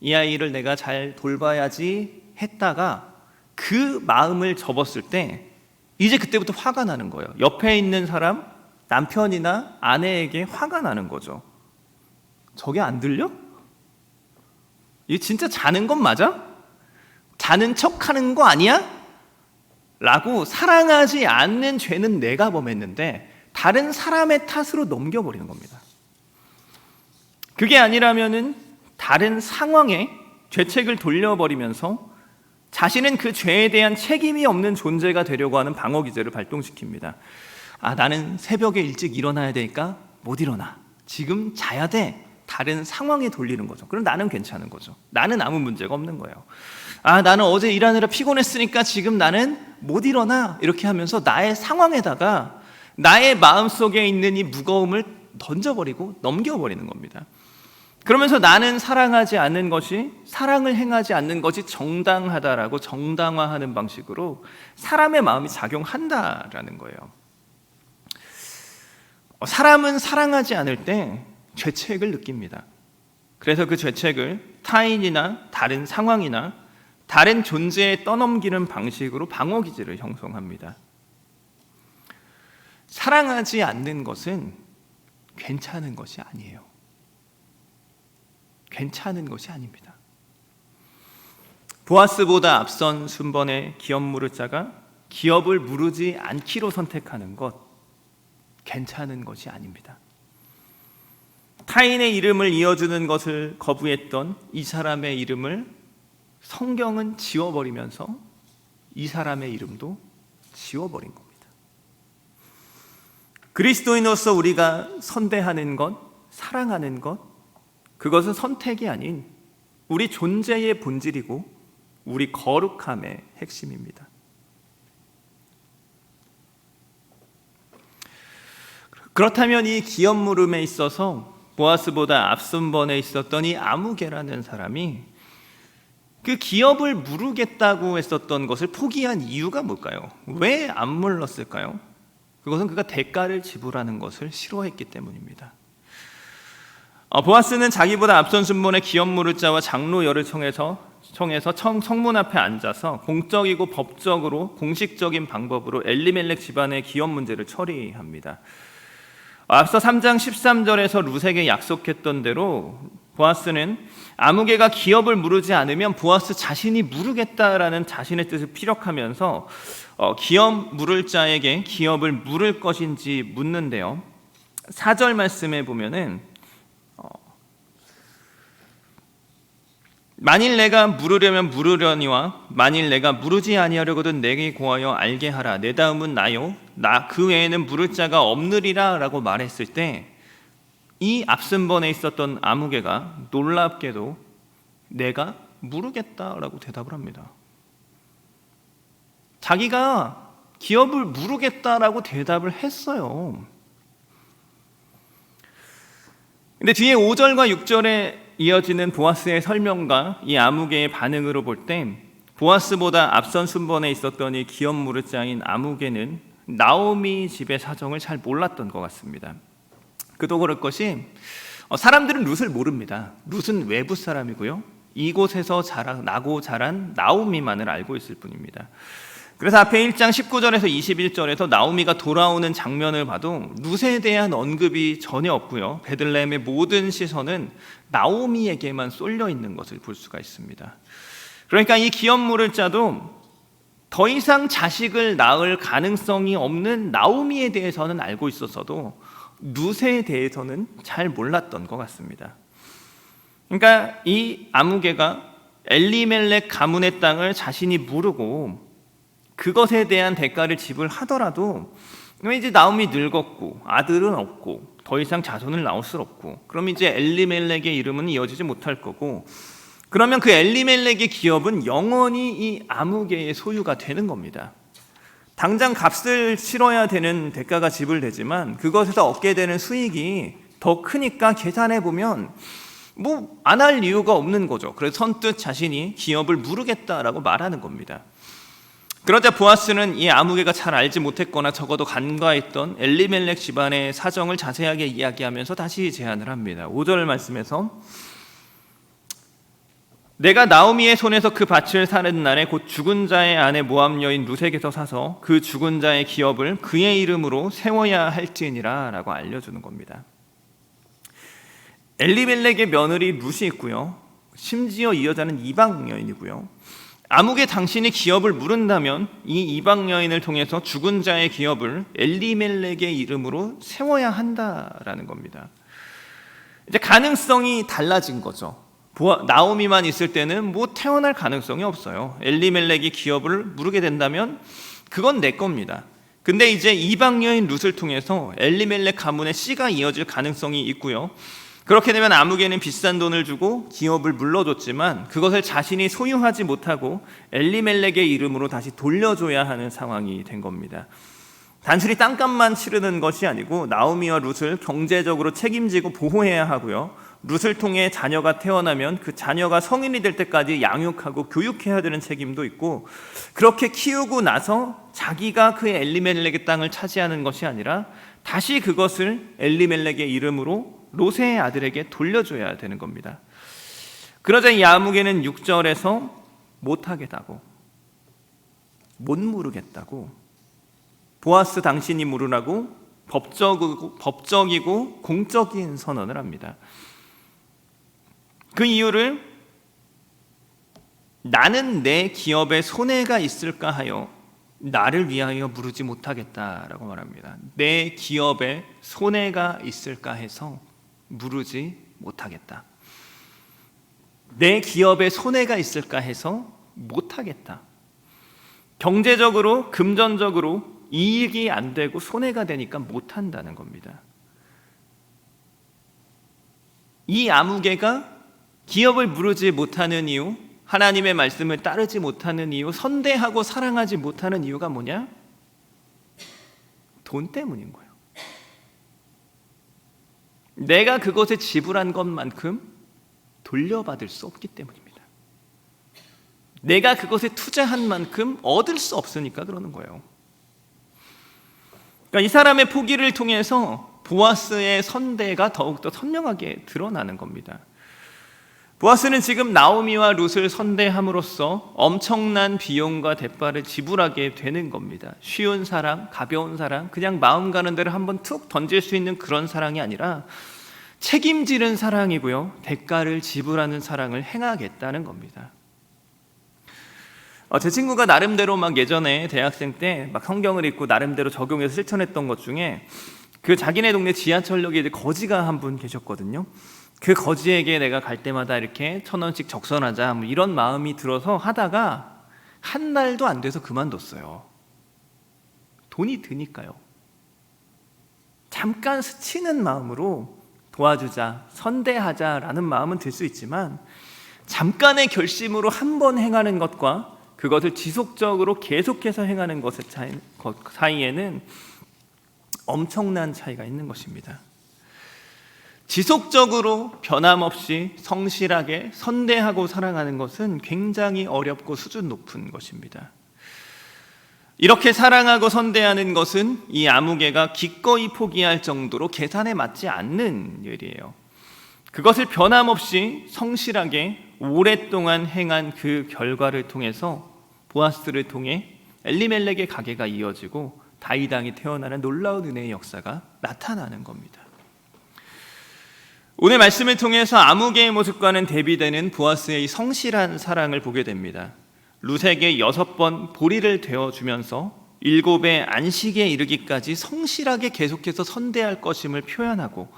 이 아이를 내가 잘 돌봐야지 했다가 그 마음을 접었을 때 이제 그때부터 화가 나는 거예요. 옆에 있는 사람, 남편이나 아내에게 화가 나는 거죠. 저게 안 들려? 이게 진짜 자는 건 맞아? 자는 척 하는 거 아니야? 라고 사랑하지 않는 죄는 내가 범했는데 다른 사람의 탓으로 넘겨버리는 겁니다. 그게 아니라면은 다른 상황에 죄책을 돌려버리면서 자신은 그 죄에 대한 책임이 없는 존재가 되려고 하는 방어 기제를 발동시킵니다. 나는 새벽에 일찍 일어나야 되니까 못 일어나. 지금 자야 돼. 다른 상황에 돌리는 거죠. 그럼 나는 괜찮은 거죠. 나는 아무 문제가 없는 거예요. 나는 어제 일하느라 피곤했으니까 지금 나는 못 일어나. 이렇게 하면서 나의 상황에다가 나의 마음속에 있는 이 무거움을 던져버리고 넘겨버리는 겁니다. 그러면서 나는 사랑하지 않는 것이, 사랑을 행하지 않는 것이 정당하다라고 정당화하는 방식으로 사람의 마음이 작용한다라는 거예요. 사람은 사랑하지 않을 때 죄책을 느낍니다. 그래서 그 죄책을 타인이나 다른 상황이나 다른 존재에 떠넘기는 방식으로 방어 기제를 형성합니다. 사랑하지 않는 것은 괜찮은 것이 아니에요. 괜찮은 것이 아닙니다. 보아스보다 앞선 순번의 기업 물을 자가 기업을 무르지 않기로 선택하는 것, 괜찮은 것이 아닙니다. 타인의 이름을 이어주는 것을 거부했던 이 사람의 이름을 성경은 지워버리면서 이 사람의 이름도 지워버린 겁니다. 그리스도인으로서 우리가 선대하는 것, 사랑하는 것, 그것은 선택이 아닌 우리 존재의 본질이고 우리 거룩함의 핵심입니다. 그렇다면 이 기업 물음에 있어서 보아스보다 앞선 번에 있었던 이 아무개라는 사람이 그 기업을 무르겠다고 했었던 것을 포기한 이유가 뭘까요? 왜 안 물렀을까요? 그것은 그가 대가를 지불하는 것을 싫어했기 때문입니다. 보아스는 자기보다 앞선 순번의 기업 물을 자와 장로열을 청해서 성문 앞에 앉아서 공적이고 법적으로 공식적인 방법으로 엘리멜렉 집안의 기업 문제를 처리합니다. 앞서 3장 13절에서 룻에게 약속했던 대로 보아스는 아무개가 기업을 무르지 않으면 보아스 자신이 무르겠다라는 자신의 뜻을 피력하면서 기업 물을 자에게 기업을 물을 것인지 묻는데요. 4절 말씀에 보면은 만일 내가 물으려면 물으려니와 만일 내가 물으지 아니하려거든 내게 고하여 알게 하라. 내 다음은 나요. 나 그 외에는 물을 자가 없느리라 라고 말했을 때 이 앞선 번에 있었던 아무개가 놀랍게도 내가 물으겠다라고 대답을 합니다. 자기가 기업을 물으겠다라고 대답을 했어요. 근데 뒤에 5절과 6절에 이어지는 보아스의 설명과 이 아무개의 반응으로 볼 때 보아스보다 앞선 순번에 있었던 이 기업 무릇자인 아무개는 나오미 집의 사정을 잘 몰랐던 것 같습니다. 그도 그럴 것이 사람들은 룻을 모릅니다. 룻은 외부 사람이고요. 이곳에서 나고 자란 나오미만을 알고 있을 뿐입니다. 그래서 앞에 1장 19절에서 21절에서 나오미가 돌아오는 장면을 봐도 룻에 대한 언급이 전혀 없고요. 베들레헴의 모든 시선은 나오미에게만 쏠려 있는 것을 볼 수가 있습니다. 그러니까 이 기업 물을 자도 더 이상 자식을 낳을 가능성이 없는 나오미에 대해서는 알고 있었어도 룻에 대해서는 잘 몰랐던 것 같습니다. 그러니까 이 아무개가 엘리멜렉 가문의 땅을 자신이 무르고 그것에 대한 대가를 지불하더라도 이제 나오미 늙었고 아들은 없고 더 이상 자손을 낳을 수 없고 그럼 이제 엘리멜렉의 이름은 이어지지 못할 거고 그러면 그 엘리멜렉의 기업은 영원히 이 아무개의 소유가 되는 겁니다. 당장 값을 치러야 되는 대가가 지불되지만 그것에서 얻게 되는 수익이 더 크니까 계산해 보면 뭐 안 할 이유가 없는 거죠. 그래서 선뜻 자신이 기업을 무르겠다라고 말하는 겁니다. 그러자 보아스는 이 아무개가 잘 알지 못했거나 적어도 간과했던 엘리멜렉 집안의 사정을 자세하게 이야기하면서 다시 제안을 합니다. 5절 말씀에서 내가 나오미의 손에서 그 밭을 사는 날에 곧 죽은 자의 아내 모압 여인 루색에서 사서 그 죽은 자의 기업을 그의 이름으로 세워야 할지니라 라고 알려주는 겁니다. 엘리멜렉의 며느리 룻이 있고요, 심지어 이 여자는 이방 여인이고요, 아무개 당신이 기업을 물은다면 이 이방 여인을 통해서 죽은 자의 기업을 엘리멜렉의 이름으로 세워야 한다라는 겁니다. 이제 가능성이 달라진 거죠. 나오미만 있을 때는 뭐 태어날 가능성이 없어요. 엘리멜렉이 기업을 물게 된다면 그건 내 겁니다. 근데 이제 이방 여인 룻을 통해서 엘리멜렉 가문의 씨가 이어질 가능성이 있고요, 그렇게 되면 아무개는 비싼 돈을 주고 기업을 물러줬지만 그것을 자신이 소유하지 못하고 엘리멜렉의 이름으로 다시 돌려줘야 하는 상황이 된 겁니다. 단순히 땅값만 치르는 것이 아니고 나오미와 룻을 경제적으로 책임지고 보호해야 하고요, 룻을 통해 자녀가 태어나면 그 자녀가 성인이 될 때까지 양육하고 교육해야 되는 책임도 있고, 그렇게 키우고 나서 자기가 그 엘리멜렉의 땅을 차지하는 것이 아니라 다시 그것을 엘리멜렉의 이름으로 롯의 아들에게 돌려줘야 되는 겁니다. 그러자 이 아무개는 6절에서 못하겠다고, 못 물으겠다고, 보아스 당신이 물으라고 법적이고 공적인 선언을 합니다. 그 이유를 나는 내 기업에 손해가 있을까 하여 나를 위하여 물으지 못하겠다라고 말합니다. 내 기업에 손해가 있을까 해서 물으지 못하겠다. 내 기업에 손해가 있을까 해서 못하겠다. 경제적으로, 금전적으로 이익이 안 되고 손해가 되니까 못한다는 겁니다. 이 아무개가 기업을 물으지 못하는 이유, 하나님의 말씀을 따르지 못하는 이유, 선대하고 사랑하지 못하는 이유가 뭐냐? 돈 때문인 거예요. 내가 그것에 지불한 것만큼 돌려받을 수 없기 때문입니다. 내가 그것에 투자한 만큼 얻을 수 없으니까 그러는 거예요. 그러니까 이 사람의 포기를 통해서 보아스의 선대가 더욱더 선명하게 드러나는 겁니다. 보아스는 지금 나오미와 룻을 선대함으로써 엄청난 비용과 대가를 지불하게 되는 겁니다. 쉬운 사랑, 가벼운 사랑, 그냥 마음 가는 대로 한번 툭 던질 수 있는 그런 사랑이 아니라 책임지는 사랑이고요, 대가를 지불하는 사랑을 행하겠다는 겁니다. 제 친구가 나름대로 막 예전에 대학생 때 막 성경을 읽고 나름대로 적용해서 실천했던 것 중에 그 자기네 동네 지하철역에 이제 거지가 한 분 계셨거든요. 그 거지에게 내가 갈 때마다 이렇게 1,000원씩 적선하자, 뭐 이런 마음이 들어서 하다가 한 달도 안 돼서 그만뒀어요. 돈이 드니까요. 잠깐 스치는 마음으로 도와주자, 선대하자라는 마음은 들 수 있지만 잠깐의 결심으로 한 번 행하는 것과 그것을 지속적으로 계속해서 행하는 것 사이에는 엄청난 차이가 있는 것입니다. 지속적으로 변함없이 성실하게 선대하고 사랑하는 것은 굉장히 어렵고 수준 높은 것입니다. 이렇게 사랑하고 선대하는 것은 이 아무개가 기꺼이 포기할 정도로 계산에 맞지 않는 일이에요. 그것을 변함없이 성실하게 오랫동안 행한 그 결과를 통해서 보아스를 통해 엘리멜렉의 가게가 이어지고 다윗 왕이 태어나는 놀라운 은혜의 역사가 나타나는 겁니다. 오늘 말씀을 통해서 아무개의 모습과는 대비되는 보아스의 이 성실한 사랑을 보게 됩니다. 룻에게 6번 보리를 되어주면서 7의 안식에 이르기까지 성실하게 계속해서 선대할 것임을 표현하고,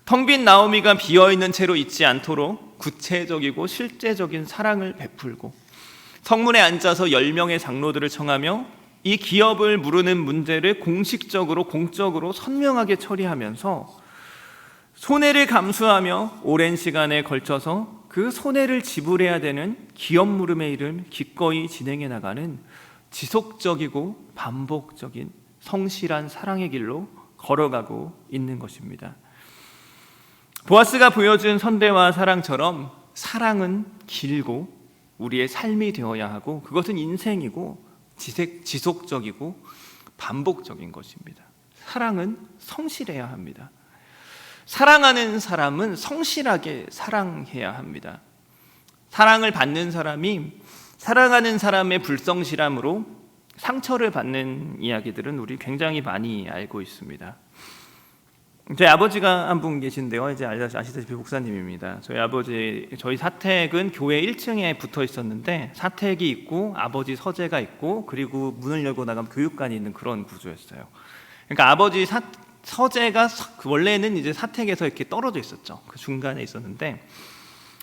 텅 빈 나오미가 비어있는 채로 있지 않도록 구체적이고 실제적인 사랑을 베풀고, 성문에 앉아서 10명의 장로들을 청하며 이 기업을 물으는 문제를 공식적으로 공적으로 선명하게 처리하면서 손해를 감수하며 오랜 시간에 걸쳐서 그 손해를 지불해야 되는 기업 물음의 일을 기꺼이 진행해 나가는 지속적이고 반복적인 성실한 사랑의 길로 걸어가고 있는 것입니다. 보아스가 보여준 선대와 사랑처럼 사랑은 길고 우리의 삶이 되어야 하고, 그것은 인생이고 지속적이고 반복적인 것입니다. 사랑은 성실해야 합니다. 사랑하는 사람은 성실하게 사랑해야 합니다. 사랑을 받는 사람이 사랑하는 사람의 불성실함으로 상처를 받는 이야기들은 우리 굉장히 많이 알고 있습니다. 저희 아버지가 한 분 계신데요, 이제 아시다시피 목사님입니다. 저희 사택은 교회 1층에 붙어 있었는데, 사택이 있고 아버지 서재가 있고 그리고 문을 열고 나가면 교육관이 있는 그런 구조였어요. 그러니까 아버지 서재가 원래는 이제 사택에서 이렇게 떨어져 있었죠. 그 중간에 있었는데,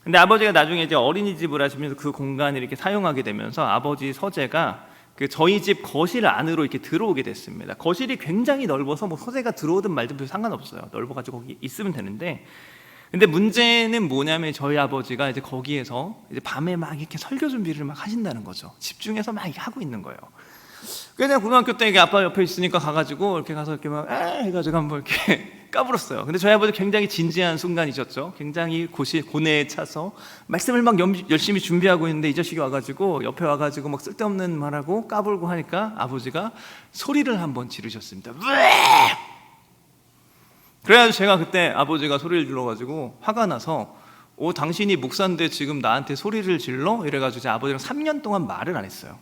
근데 아버지가 나중에 이제 어린이집을 하시면서 그 공간을 이렇게 사용하게 되면서 아버지 서재가 저희 집 거실 안으로 이렇게 들어오게 됐습니다. 거실이 굉장히 넓어서 뭐 서재가 들어오든 말든 별 상관없어요. 넓어가지고 거기 있으면 되는데, 근데 문제는 뭐냐면 저희 아버지가 이제 거기에서 이제 밤에 막 이렇게 설교 준비를 막 하신다는 거죠. 집중해서 막 이렇게 하고 있는 거예요. 그래서 고등학교 때 이게 아빠 옆에 있으니까 가가지고 이렇게 가서 이렇게 막 해가지고 한번 이렇게 까불었어요. 근데 저희 아버지 굉장히 진지한 순간이셨죠. 굉장히 고뇌에 차서 말씀을 막 열심히 준비하고 있는데 이 자식이 와가지고 옆에 와가지고 막 쓸데없는 말하고 까불고 하니까 아버지가 소리를 한번 지르셨습니다. 그래가지고 제가 그때 아버지가 소리를 질러가지고 화가 나서 당신이 목사인데 지금 나한테 소리를 질러? 이래가지고 제 아버지랑 3년 동안 말을 안 했어요.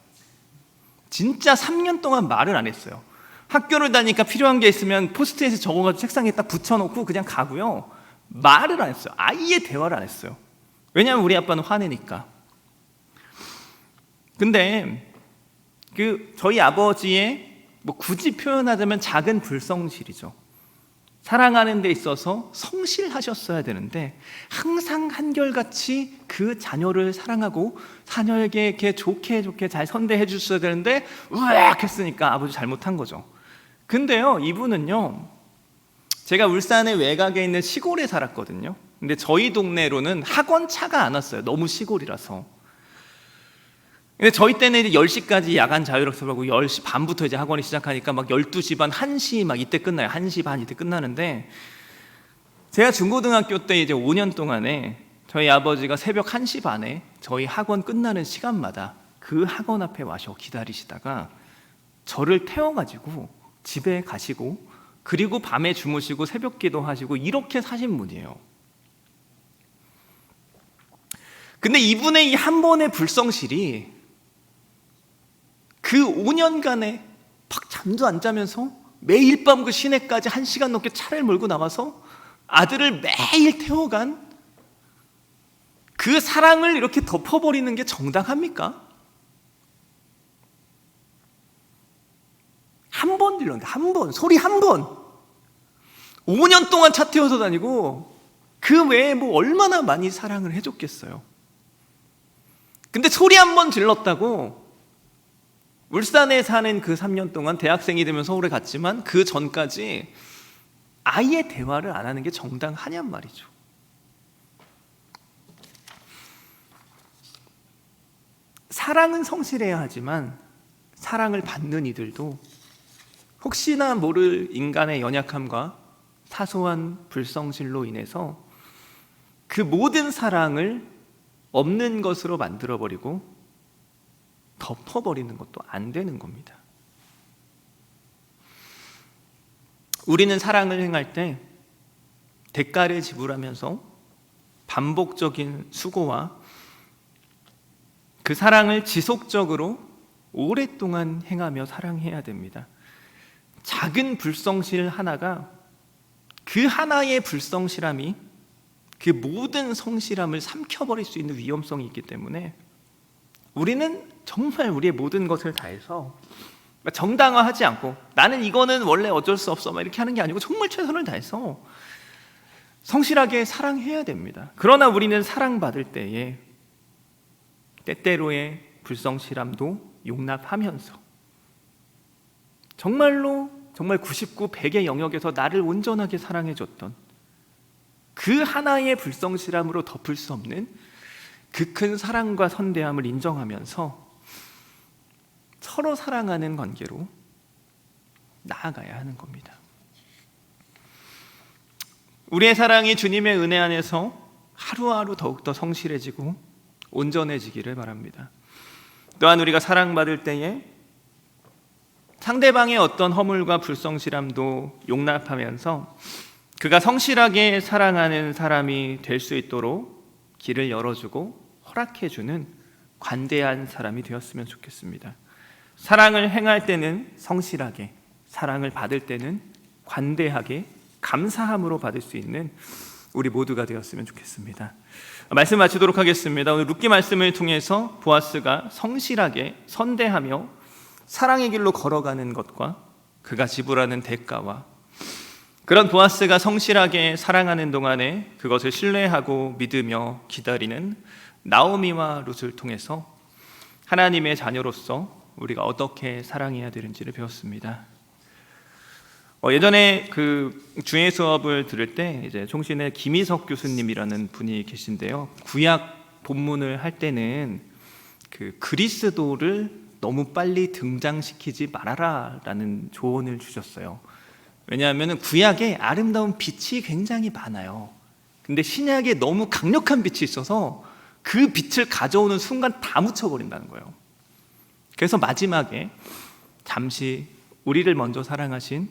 진짜 3년 동안 말을 안 했어요. 학교를 다니니까 필요한 게 있으면 포스트잇에 적어가지고 책상에 딱 붙여놓고 그냥 가고요. 말을 안 했어요. 아예 대화를 안 했어요. 왜냐하면 우리 아빠는 화내니까. 근데 저희 아버지의 뭐 굳이 표현하자면 작은 불성실이죠. 사랑하는 데 있어서 성실하셨어야 되는데 항상 한결같이 그 자녀를 사랑하고 자녀에게 이렇게 좋게 잘 선대해 주셔야 되는데 으악 했으니까 아버지 잘못한 거죠. 근데요, 이분은요, 제가 울산의 외곽에 있는 시골에 살았거든요. 근데 저희 동네로는 학원차가 안 왔어요. 너무 시골이라서. 근데 저희 때는 이제 10시까지 야간 자율학습하고 10시 반부터 이제 학원이 시작하니까 막 12시 반, 1시 막 이때 끝나요. 1시 반 이때 끝나는데, 제가 중고등학교 때 이제 5년 동안에 저희 아버지가 새벽 1시 반에 저희 학원 끝나는 시간마다 그 학원 앞에 와서 기다리시다가 저를 태워가지고 집에 가시고, 그리고 밤에 주무시고 새벽 기도하시고 이렇게 사신 분이에요. 근데 이분의 이 한 번의 불성실이 그 5년간에 팍 잠도 안 자면서 매일 밤 그 시내까지 1시간 넘게 차를 몰고 나와서 아들을 매일 태워간 그 사랑을 이렇게 덮어버리는 게 정당합니까? 한 번 들렸는데, 한 번, 소리 한 번. 5년 동안 차 태워서 다니고 그 외에 뭐 얼마나 많이 사랑을 해줬겠어요. 근데 소리 한 번 질렀다고 울산에 사는 그 3년 동안 대학생이 되면 서울에 갔지만 그 전까지 아예 대화를 안 하는 게 정당하냔 말이죠. 사랑은 성실해야 하지만 사랑을 받는 이들도 혹시나 모를 인간의 연약함과 사소한 불성실로 인해서 그 모든 사랑을 없는 것으로 만들어버리고 덮어버리는 것도 안 되는 겁니다. 우리는 사랑을 행할 때 대가를 지불하면서 반복적인 수고와 그 사랑을 지속적으로 오랫동안 행하며 사랑해야 됩니다. 작은 불성실 하나가, 그 하나의 불성실함이 그 모든 성실함을 삼켜버릴 수 있는 위험성이 있기 때문에 우리는 정말 우리의 모든 것을 다해서 정당화하지 않고 나는 이거는 원래 어쩔 수 없어 이렇게 하는 게 아니고 정말 최선을 다해서 성실하게 사랑해야 됩니다. 그러나 우리는 사랑받을 때에 때때로의 불성실함도 용납하면서 정말로 정말 99, 100의 영역에서 나를 온전하게 사랑해줬던 그 하나의 불성실함으로 덮을 수 없는 그 큰 사랑과 선대함을 인정하면서 서로 사랑하는 관계로 나아가야 하는 겁니다. 우리의 사랑이 주님의 은혜 안에서 하루하루 더욱더 성실해지고 온전해지기를 바랍니다. 또한 우리가 사랑받을 때에 상대방의 어떤 허물과 불성실함도 용납하면서 그가 성실하게 사랑하는 사람이 될 수 있도록 길을 열어주고 허락해주는 관대한 사람이 되었으면 좋겠습니다. 사랑을 행할 때는 성실하게, 사랑을 받을 때는 관대하게, 감사함으로 받을 수 있는 우리 모두가 되었으면 좋겠습니다. 말씀 마치도록 하겠습니다. 오늘 룻기 말씀을 통해서 보아스가 성실하게 선대하며 사랑의 길로 걸어가는 것과 그가 지불하는 대가와 그런 보아스가 성실하게 사랑하는 동안에 그것을 신뢰하고 믿으며 기다리는 나오미와 룻을 통해서 하나님의 자녀로서 우리가 어떻게 사랑해야 되는지를 배웠습니다. 예전에 그 주의 수업을 들을 때 이제 총신의 김희석 교수님이라는 분이 계신데요. 구약 본문을 할 때는 그 그리스도를 너무 빨리 등장시키지 말아라라는 조언을 주셨어요. 왜냐하면 구약에 아름다운 빛이 굉장히 많아요. 근데 신약에 너무 강력한 빛이 있어서 그 빛을 가져오는 순간 다 묻혀버린다는 거예요. 그래서 마지막에 잠시 우리를 먼저 사랑하신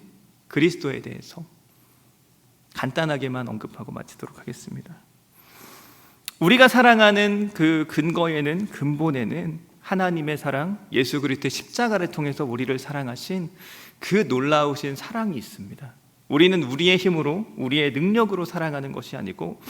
그리스도에 대해서 간단하게만 언급하고 마치도록 하겠습니다. 우리가 사랑하는 그 근거에는, 근본에는 하나님의 사랑, 예수 그리스도의 십자가를 통해서 우리를 사랑하신 그 놀라우신 사랑이 있습니다. 우리는 우리의 힘으로, 우리의 능력으로 사랑하는 것이 아니고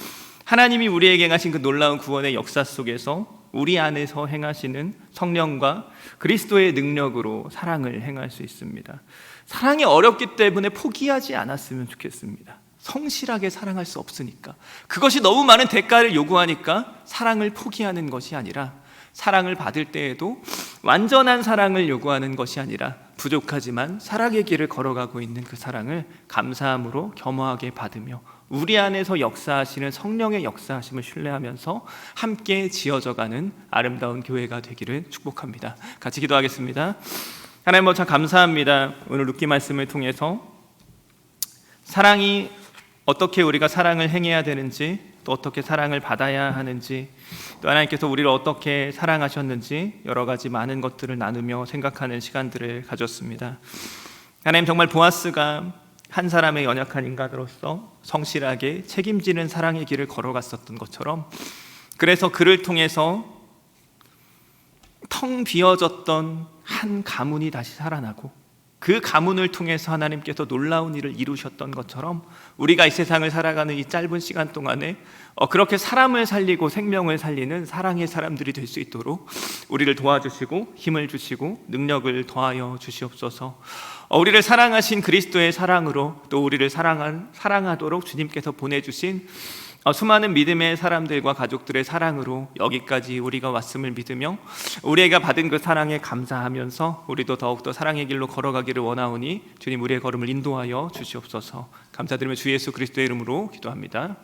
하나님이 우리에게 행하신 그 놀라운 구원의 역사 속에서 우리 안에서 행하시는 성령과 그리스도의 능력으로 사랑을 행할 수 있습니다. 사랑이 어렵기 때문에 포기하지 않았으면 좋겠습니다. 성실하게 사랑할 수 없으니까, 그것이 너무 많은 대가를 요구하니까 사랑을 포기하는 것이 아니라, 사랑을 받을 때에도 완전한 사랑을 요구하는 것이 아니라 부족하지만 사랑의 길을 걸어가고 있는 그 사랑을 감사함으로 겸허하게 받으며 우리 안에서 역사하시는 성령의 역사하심을 신뢰하면서 함께 지어져가는 아름다운 교회가 되기를 축복합니다. 같이 기도하겠습니다. 하나님 참 감사합니다. 오늘 룻기 말씀을 통해서 사랑이 어떻게 우리가 사랑을 행해야 되는지, 또 어떻게 사랑을 받아야 하는지, 또 하나님께서 우리를 어떻게 사랑하셨는지 여러 가지 많은 것들을 나누며 생각하는 시간들을 가졌습니다. 하나님, 정말 보아스가 한 사람의 연약한 인간으로서 성실하게 책임지는 사랑의 길을 걸어갔었던 것처럼, 그래서 그를 통해서 텅 비어졌던 한 가문이 다시 살아나고 그 가문을 통해서 하나님께서 놀라운 일을 이루셨던 것처럼 우리가 이 세상을 살아가는 이 짧은 시간 동안에 그렇게 사람을 살리고 생명을 살리는 사랑의 사람들이 될 수 있도록 우리를 도와주시고 힘을 주시고 능력을 더하여 주시옵소서. 우리를 사랑하신 그리스도의 사랑으로 또 우리를 사랑하도록 주님께서 보내주신 수많은 믿음의 사람들과 가족들의 사랑으로 여기까지 우리가 왔음을 믿으며 우리가 받은 그 사랑에 감사하면서 우리도 더욱더 사랑의 길로 걸어가기를 원하오니 주님, 우리의 걸음을 인도하여 주시옵소서. 감사드리며 주 예수 그리스도의 이름으로 기도합니다.